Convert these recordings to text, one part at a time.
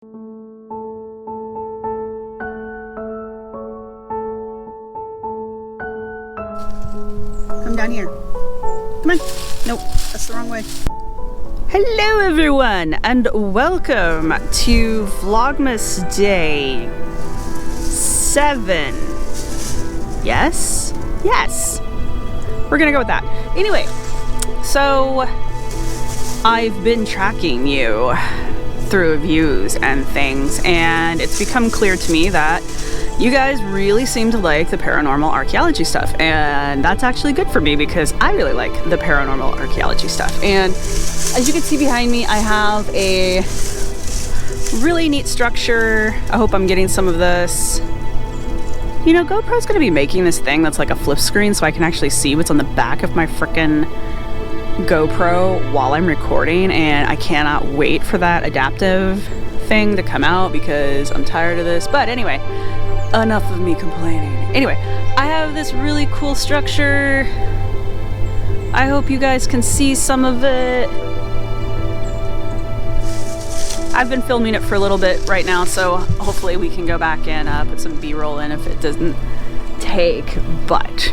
Come down here. Come on. Nope, that's the wrong way. Hello everyone and welcome to Vlogmas Day 7. Yes? Yes. We're gonna go with that. Anyway, so I've been tracking you through views and things, and it's become clear to me that you guys really seem to like the paranormal archaeology stuff, and that's actually good for me because I really like the paranormal archaeology stuff. And as you can see behind me, I have a really neat structure. I hope I'm getting some of this. You know, GoPro's gonna be making this thing that's like a flip screen so I can actually see what's on the back of my frickin' GoPro while I'm recording, and I cannot wait for that adaptive thing to come out because I'm tired of this. But anyway, enough of me complaining. Anyway, I have this really cool structure. I hope you guys can see some of it. I've been filming it for a little bit right now, so hopefully we can go back and put some B-roll in if it doesn't take. But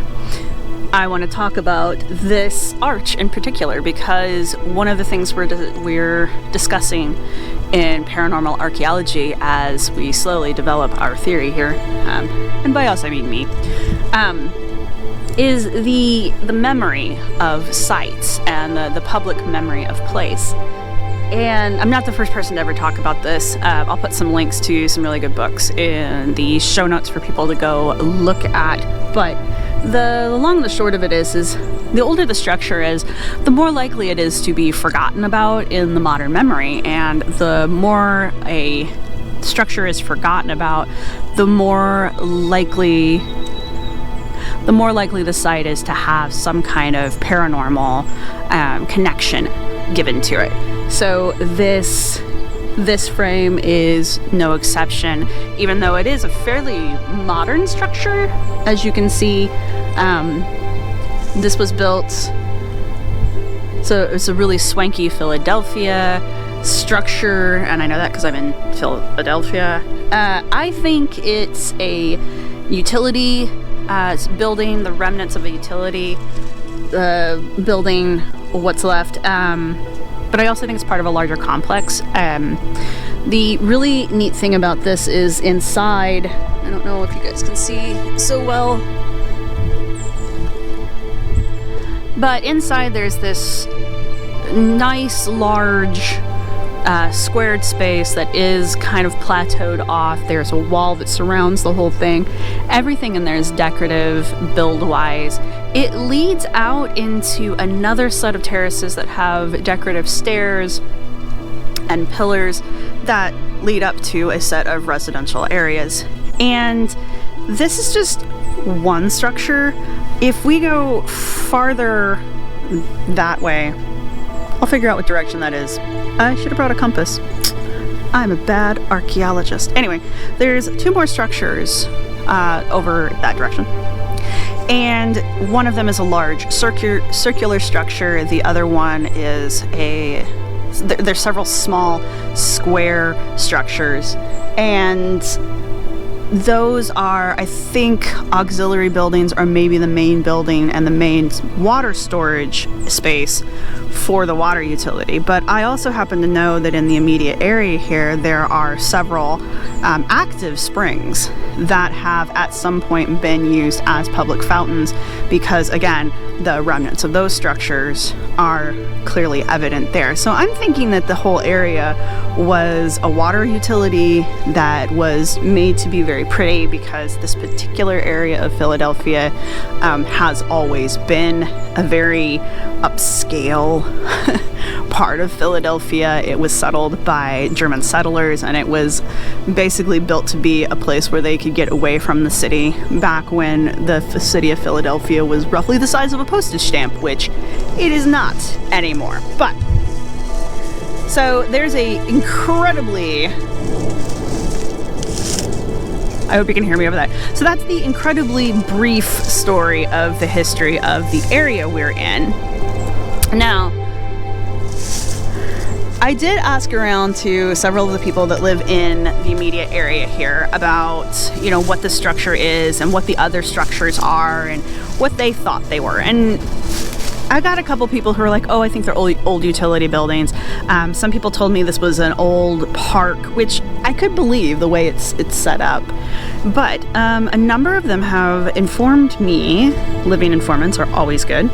I want to talk about this arch in particular because one of the things we're discussing in paranormal archaeology as we slowly develop our theory here, and by us I mean me, is the memory of sites and the public memory of place. And I'm not the first person to ever talk about this. I'll put some links to some really good books in the show notes for people to go look at. But the long and the short of it is the older the structure is, the more likely it is to be forgotten about in the modern memory. And the more a structure is forgotten about, the more likely the site is to have some kind of paranormal connection given to it. So this frame is no exception, even though it is a fairly modern structure. As you can see, this was built, so it's a really swanky Philadelphia structure, and I know that because I'm in Philadelphia. I think it's a utility building, the remnants of a utility building, what's left. But I also think it's part of a larger complex. The really neat thing about this is inside, I don't know if you guys can see so well, but inside there's this nice large squared space that is kind of plateaued off. There's a wall that surrounds the whole thing. Everything in there is decorative, build-wise. It leads out into another set of terraces that have decorative stairs and pillars that lead up to a set of residential areas. And this is just one structure. If we go farther that way, I'll figure out what direction that is. I should have brought a compass. I'm a bad archaeologist. Anyway, there's 2 more structures over that direction. And one of them is a large circular structure. The other one is there's several small square structures. And those are, I think, auxiliary buildings, or maybe the main building and the main water storage space for the water utility. But I also happen to know that in the immediate area here there are several active springs that have at some point been used as public fountains, because again, the remnants of those structures are clearly evident there. So I'm thinking that the whole area was a water utility that was made to be very pretty, because this particular area of Philadelphia has always been a very upscale part of Philadelphia. It was settled by German settlers, and it was basically built to be a place where they could get away from the city back when the city of Philadelphia was roughly the size of a postage stamp, which it is not anymore. But so there's a incredibly, I hope you can hear me over that. So that's the incredibly brief story of the history of the area we're in. Now, I did ask around to several of the people that live in the immediate area here about, you know, what the structure is and what the other structures are and what they thought they were. And I got a couple people who were like, oh, I think they're old utility buildings. Some people told me this was an old park, which I could believe the way it's set up. But a number of them have informed me, living informants are always good,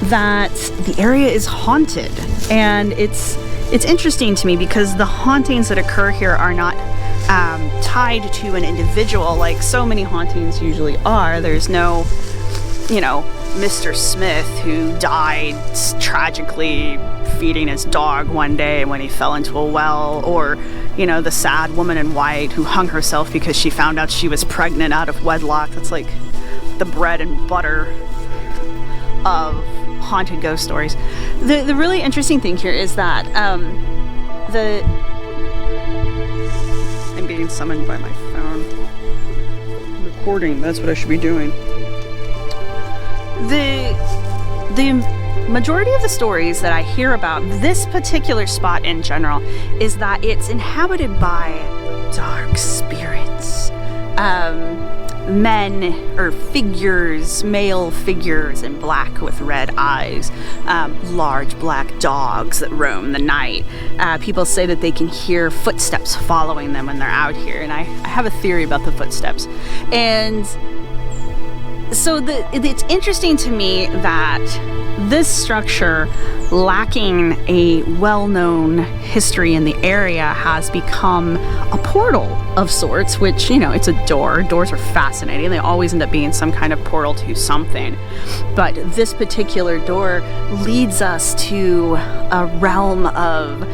that the area is haunted. And it's interesting to me because the hauntings that occur here are not tied to an individual like so many hauntings usually are. There's no, you know, Mr. Smith who died tragically feeding his dog one day when he fell into a well, or, you know, the sad woman in white who hung herself because she found out she was pregnant out of wedlock. That's like the bread and butter of haunted ghost stories. The really interesting thing here is that I'm being summoned by my phone. I'm recording, that's what I should be doing. The majority of the stories that I hear about this particular spot in general is that it's inhabited by dark spirits, men or figures, male figures in black with red eyes, large black dogs that roam the night. People say that they can hear footsteps following them when they're out here, and I have a theory about the footsteps. And so it's interesting to me that this structure, lacking a well-known history in the area, has become a portal of sorts, which, you know, it's a door. Doors are fascinating. They always end up being some kind of portal to something. But this particular door leads us to a realm of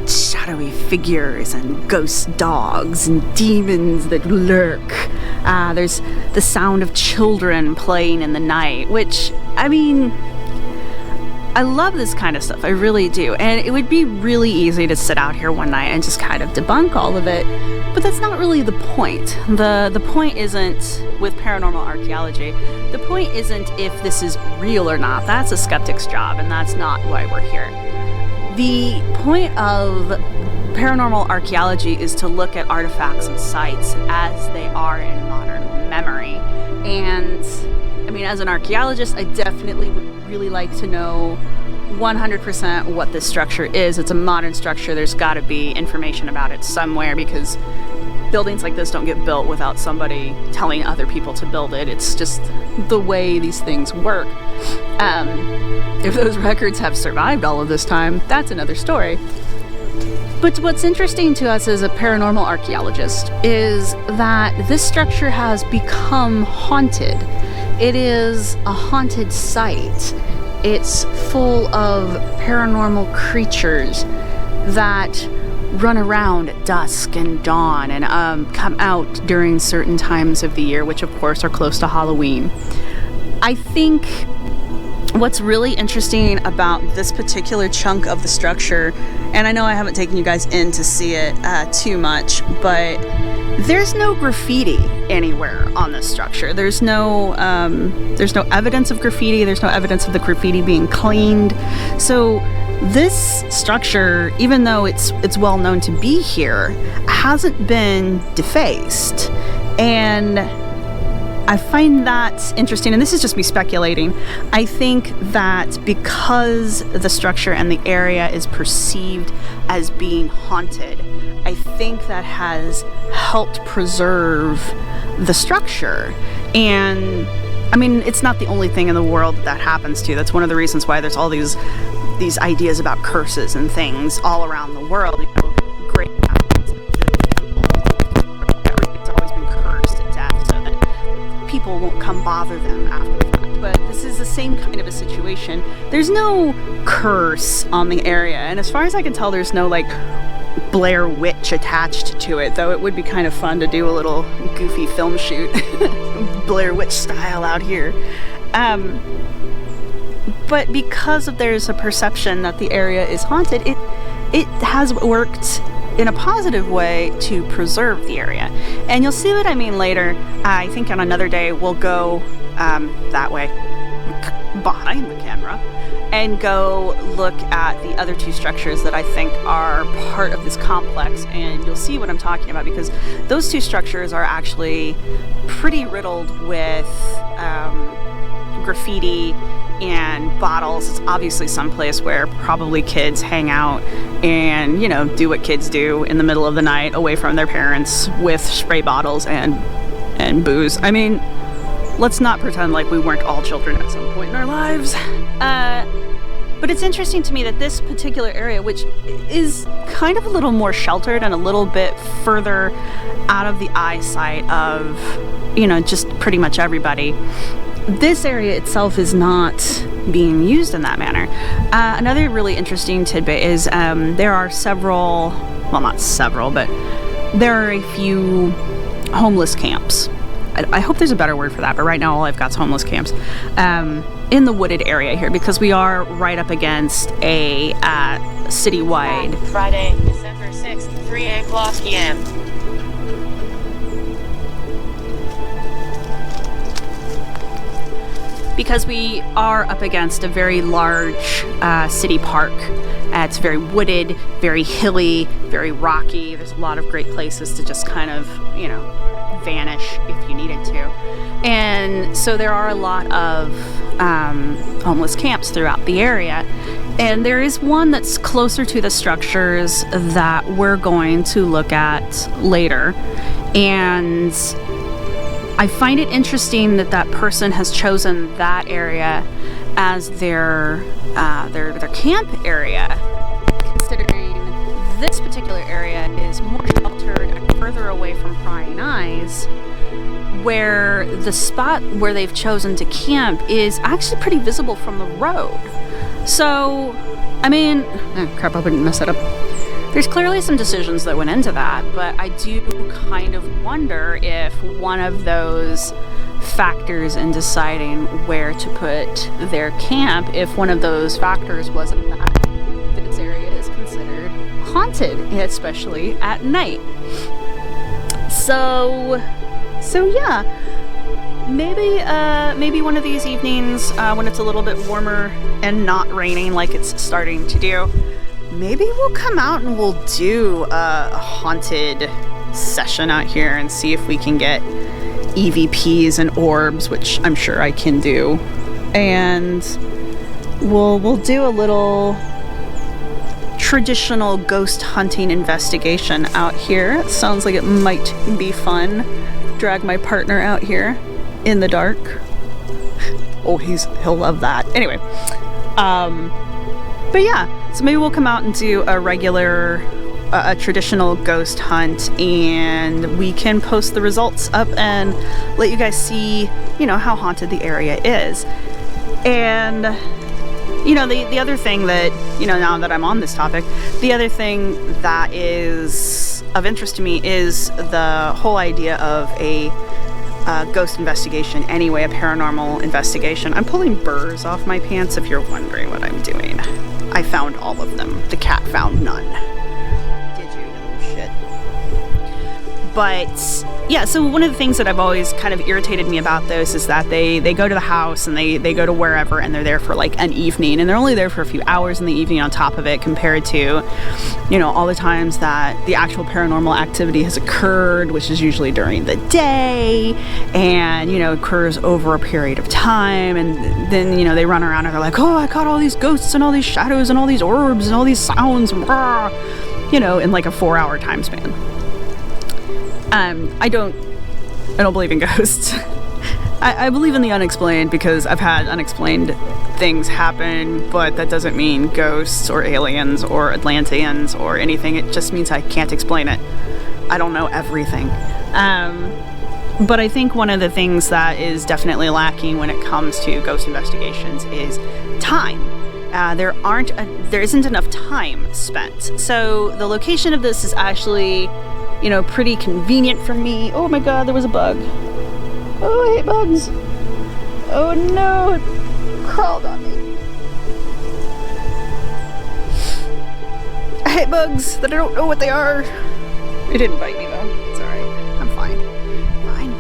shadowy figures and ghost dogs and demons that lurk. There's the sound of children playing in the night, which, I mean, I love this kind of stuff. I really do. And it would be really easy to sit out here one night and just kind of debunk all of it. But that's not really the point. The point isn't with paranormal archaeology. The point isn't if this is real or not. That's a skeptic's job, and that's not why we're here. The point of paranormal archaeology is to look at artifacts and sites as they are in modern memory. And I mean, as an archaeologist, I definitely would really like to know 100% what this structure is. It's a modern structure. There's got to be information about it somewhere, because buildings like this don't get built without somebody telling other people to build it. It's just the way these things work. If those records have survived all of this time, that's another story. But what's interesting to us as a paranormal archaeologist is that this structure has become haunted. It is a haunted site. It's full of paranormal creatures that run around at dusk and dawn and come out during certain times of the year, which of course are close to Halloween. I think what's really interesting about this particular chunk of the structure, and I know I haven't taken you guys in to see it too much, but there's no graffiti anywhere on this structure. There's no evidence of graffiti. There's no evidence of the graffiti being cleaned. So this structure, even though it's well known to be here, hasn't been defaced. And I find that interesting, and this is just me speculating. I think that because the structure and the area is perceived as being haunted, I think that has helped preserve the structure. And I mean, it's not the only thing in the world that happens to. That's one of the reasons why there's all these ideas about curses and things all around the world. You know, great everything's always been cursed to death so that people won't come bother them after the fact. But this is the same kind of a situation. There's no curse on the area, and as far as I can tell, there's no like Blair Witch attached to it, though it would be kind of fun to do a little goofy film shoot Blair Witch style out here. But because there's a perception that the area is haunted, it has worked in a positive way to preserve the area. And you'll see what I mean later. I think on another day we'll go that way, behind the camera, and go look at the other two structures that I think are part of this complex, and you'll see what I'm talking about, because those two structures are actually pretty riddled with graffiti and bottles. It's obviously someplace where probably kids hang out and, you know, do what kids do in the middle of the night away from their parents with spray bottles and booze. I mean, let's not pretend like we weren't all children at some point in our lives. But it's interesting to me that this particular area, which is kind of a little more sheltered and a little bit further out of the eyesight of, you know, just pretty much everybody, this area itself is not being used in that manner. Another really interesting tidbit is there are several, well, not several, but there are a few homeless camps. I hope there's a better word for that, but right now all I've got is homeless camps in the wooded area here, because we are right up against a citywide. Friday, December 6th, 3 o'clock p.m. Because we are up against a very large city park. It's very wooded, very hilly, very rocky. There's a lot of great places to just kind of, you know, vanish if you needed to. And so there are a lot of homeless camps throughout the area. And there is one that's closer to the structures that we're going to look at later. And I find it interesting that that person has chosen that area as their camp area, considering this particular area is more sheltered and further away from prying eyes, where the spot where they've chosen to camp is actually pretty visible from the road. So, I mean, crap, I wouldn't mess that up. There's clearly some decisions that went into that, but I do kind of wonder if one of those factors in deciding where to put their camp, if one of those factors was in fact that this area is considered haunted, especially at night. So yeah, maybe one of these evenings when it's a little bit warmer and not raining like it's starting to do, maybe we'll come out and we'll do a haunted session out here and see if we can get EVPs and orbs, which I'm sure I can do. And we'll do a little traditional ghost hunting investigation out here. It sounds like it might be fun. Drag my partner out here in the dark. Oh, he'll love that. Anyway, but yeah, so maybe we'll come out and do a regular, a traditional ghost hunt, and we can post the results up and let you guys see, you know, how haunted the area is. And, you know, the other thing that, you know, now that I'm on this topic, the other thing that is of interest to me is the whole idea of a ghost investigation anyway, a paranormal investigation. I'm pulling burrs off my pants if you're wondering what I'm doing. I found all of them. The cat found none. Did you, little shit? But yeah, so one of the things that I've always kind of irritated me about those is that they go to the house and they go to wherever and they're there for like an evening, and they're only there for a few hours in the evening on top of it, compared to, you know, all the times that the actual paranormal activity has occurred, which is usually during the day and, you know, occurs over a period of time. And then, you know, they run around and they're like, oh, I caught all these ghosts and all these shadows and all these orbs and all these sounds, rah, you know, in like a 4-hour time span. I don't believe in ghosts. I believe in the unexplained because I've had unexplained things happen, but that doesn't mean ghosts or aliens or Atlanteans or anything. It just means I can't explain it. I don't know everything. But I think one of the things that is definitely lacking when it comes to ghost investigations is time. There isn't enough time spent. So the location of this is actually, you know, pretty convenient for me. Oh my god, there was a bug. Oh, I hate bugs. Oh no, it crawled on me. I hate bugs that I don't know what they are. It didn't bite me though. It's alright. I'm fine. Fine.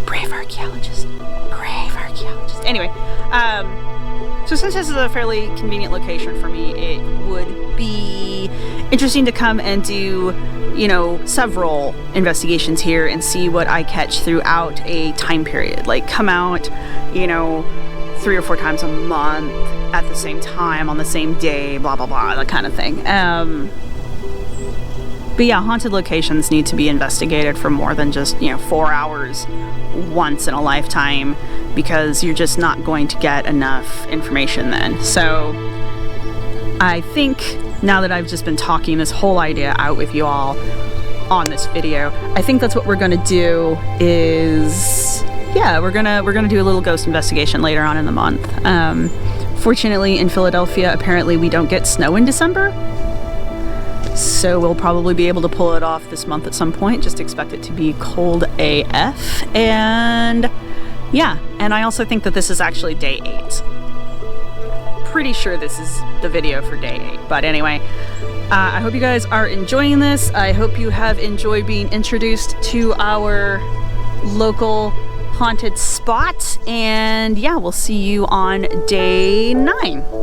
Brave archaeologist. Brave archaeologist. Anyway, So since this is a fairly convenient location for me, it would be interesting to come and do, you know, several investigations here and see what I catch throughout a time period. Like come out, you know, 3 or 4 times a month at the same time on the same day, blah blah blah, that kind of thing. But yeah, haunted locations need to be investigated for more than just, you know, 4 hours once in a lifetime, because you're just not going to get enough information then. So I think now that I've just been talking this whole idea out with you all on this video, I think that's what we're gonna do is, yeah, we're gonna do a little ghost investigation later on in the month. Fortunately in Philadelphia, apparently we don't get snow in December, so we'll probably be able to pull it off this month at some point. Just expect it to be cold AF. And yeah, and I also think that this is actually day 8. Pretty sure this is the video for day 8. But anyway, I hope you guys are enjoying this. I hope you have enjoyed being introduced to our local haunted spot. And yeah, we'll see you on day 9.